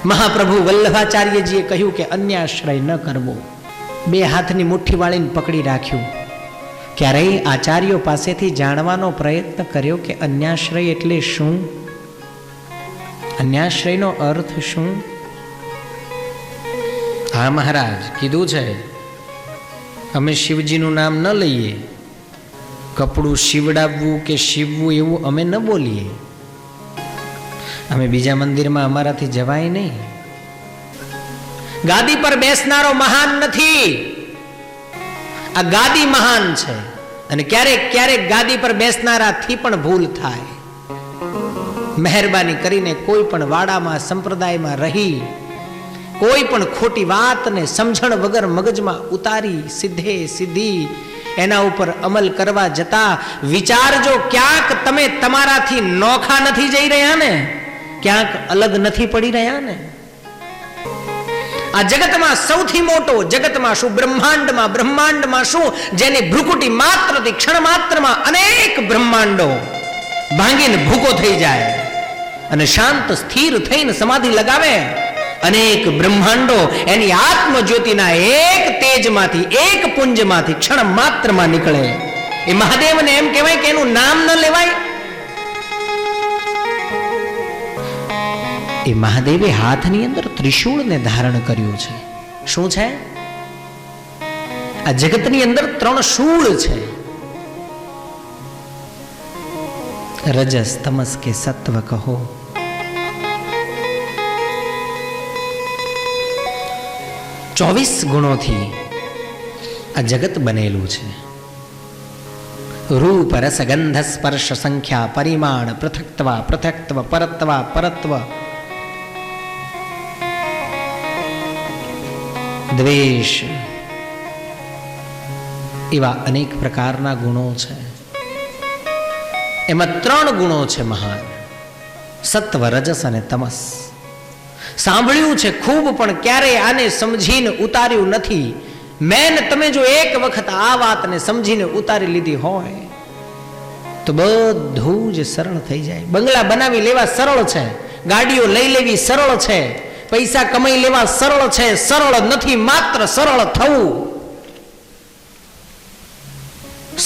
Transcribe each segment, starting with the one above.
મહાપ્રભુ વલ્લભાચાર્યજીએ કહ્યું કે અન્યાશ્રય ન કરવો. બે હાથની મુઠ્ઠી વાળીને પકડી રાખ્યું. ક્યારેય આચાર્યો પાસેથી જાણવાનો પ્રયત્ન કર્યો કે અન્યાશ્રય એટલે શું? અન્યાશ્રયનો અર્થ શું? હા મહારાજ, કીધું છે અમે શિવજીનું નામ ન લઈએ, કપડું શિવડાવવું કે શિવવું એવું અમે ન બોલીએ, અમે બીજા મંદિરમાં અમારાથી જવાય નહીં. ગાદી પર બેસનારો મહાન નથી, આ ગાદી મહાન છે. અને ક્યારેક ક્યારેક ગાદી પર બેસનારાથી પણ ભૂલ થાય. મહેરબાની કરીને કોઈ પણ વાડામાં સંપ્રદાયમાં રહી કોઈ પણ ખોટી વાતને સમજણ વગર મગજમાં ઉતારી સીધે સીધી એના ઉપર અમલ કરવા જતા વિચારજો, ક્યાંક તમે તમારાથી નોખા નથી જઈ રહ્યા ને, ક્યાંક અલગ નથી પડી રહ્યા ને. આ જગતમાં સૌથી મોટો, જગતમાં શું, બ્રહ્માંડમાં શું, જેની ભ્રુકુટી માત્રથી ક્ષણ માત્રમાં અનેક બ્રહ્માંડો ભાંગીને ભૂકો થઈ જાય અને શાંત સ્થિર થઈને સમાધિ લગાવે. અનેક બ્રહ્માંડો એની આત્મજ્યોતિના એક તેજમાંથી, એક પુંજમાંથી ક્ષણ માત્રમાં નીકળે. એ મહાદેવને એમ કહેવાય કે એનું નામ ન લેવાય? એ મહાદેવે હાથની અંદર ત્રિશૂળને ધારણ કર્યું છે. શું છે? આ જગતની અંદર 3 શૂળ છે, રજસ, તમસ કે સત્વ કહો. ચોવીસ ગુણોથી આ જગત બનેલું છે. રૂપ, રસ, ગંધ, સ્પર્શ, સંખ્યા, પરિમાણ, પૃથક્ત્વ, પૃથક્ત્વ, પરત્વ, પરત્વ, દ્વેષ, એવા અનેક પ્રકારના ગુણો છે. એમાં 3 ગુણો છે મહાન: સત્વ, રજસ અને તમસ. સાંભળ્યું છે ખૂબ, પણ ક્યારેય આને સમજીને ઉતાર્યું નથી. મેન તમે જો એક વખત આ વાતને સમજીને ઉતારી લીધી હોય તો બધું જ સરળ થઈ જાય. બંગલા બનાવી લેવા સરળ છે, ગાડીઓ લઈ લેવી સરળ છે, પૈસા કમાઈ લેવા સરળ છે. સરળ નથી, માત્ર સરળ થવું.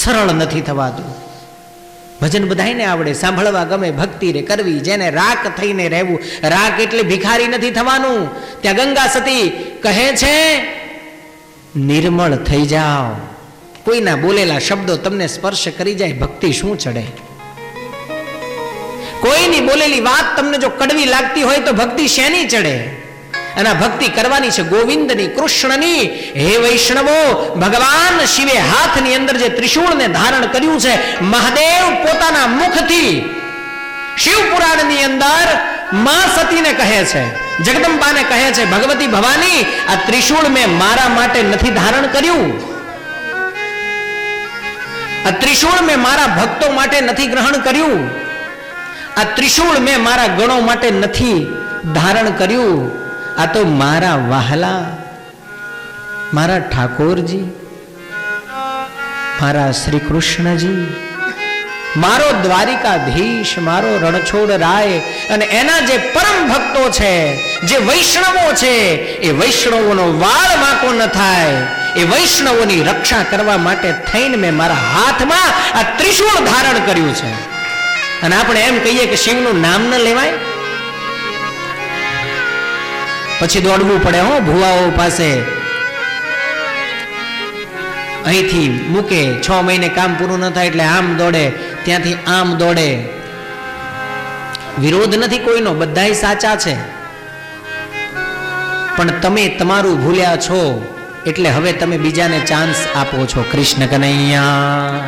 સરળ નથી થવાતું. ભજન બધાયને આવડે, સાંભળવા ગમે, ભક્તિ રે કરવી, જેને રાખ થઈને રહેવું. રાખ એટલે ભિખારી નથી થવાનું. ત્યાં ગંગા સતી કહે છે નિર્મળ થઈ જાઓ. કોઈના બોલેલા શબ્દો તમને સ્પર્શ કરી જાય, ભક્તિ શું ચડે? કોઈની બોલેલી વાત તમને જો કડવી લાગતી હોય તો ભક્તિ શેની ચડે? અને ભક્તિ કરવાની છે ગોવિંદની, કૃષ્ણની. હે વૈષ્ણવો, ભગવાન શિવે હાથની અંદર જે ત્રિશૂળને ધારણ કર્યું છે, મહાદેવ પોતાના મુખથી શિવ પુરાણની અંદર માં સતીને કહે છે, જગદંબાને કહે છે, ભગવતી ભવાની, આ ત્રિશૂળ મેં મારા માટે નથી ધારણ કર્યું. આ ત્રિશૂળ મેં મારા ભક્તો માટે નથી ગ્રહણ કર્યું. આ ત્રિશૂળ મેં મારા ગણો માટે નથી ધારણ કર્યું. આ તો મારા વહાલા, મારા ઠાકોરજી, મારા શ્રી કૃષ્ણજી, મારો દ્વારિકાધીશ, મારો રણછોડ રાય અને એના જે પરમ ભક્તો છે, જે વૈષ્ણવો છે, એ વૈષ્ણવોનો વાળ વાંકો ન થાય, એ વૈષ્ણવોની રક્ષા કરવા માટે થઈને મેં મારા હાથમાં આ ત્રિશૂળ ધારણ કર્યું છે. અને આપણે એમ કહીએ કે શિવનું નામ ન લેવાય? પછી દોડવું પડે હો ભુવાઓ પાસે. અહીંથી મૂકે, 6 મહિને કામ પૂરું ન થાય એટલે આમ દોડે, ત્યાંથી આમ દોડે. વિરોધ નથી કોઈનો, બધાય સાચા છે. પણ તમે તમારું ભૂલ્યા છો એટલે હવે તમે બીજાને ચાન્સ આપો છો. કૃષ્ણ કનૈયા.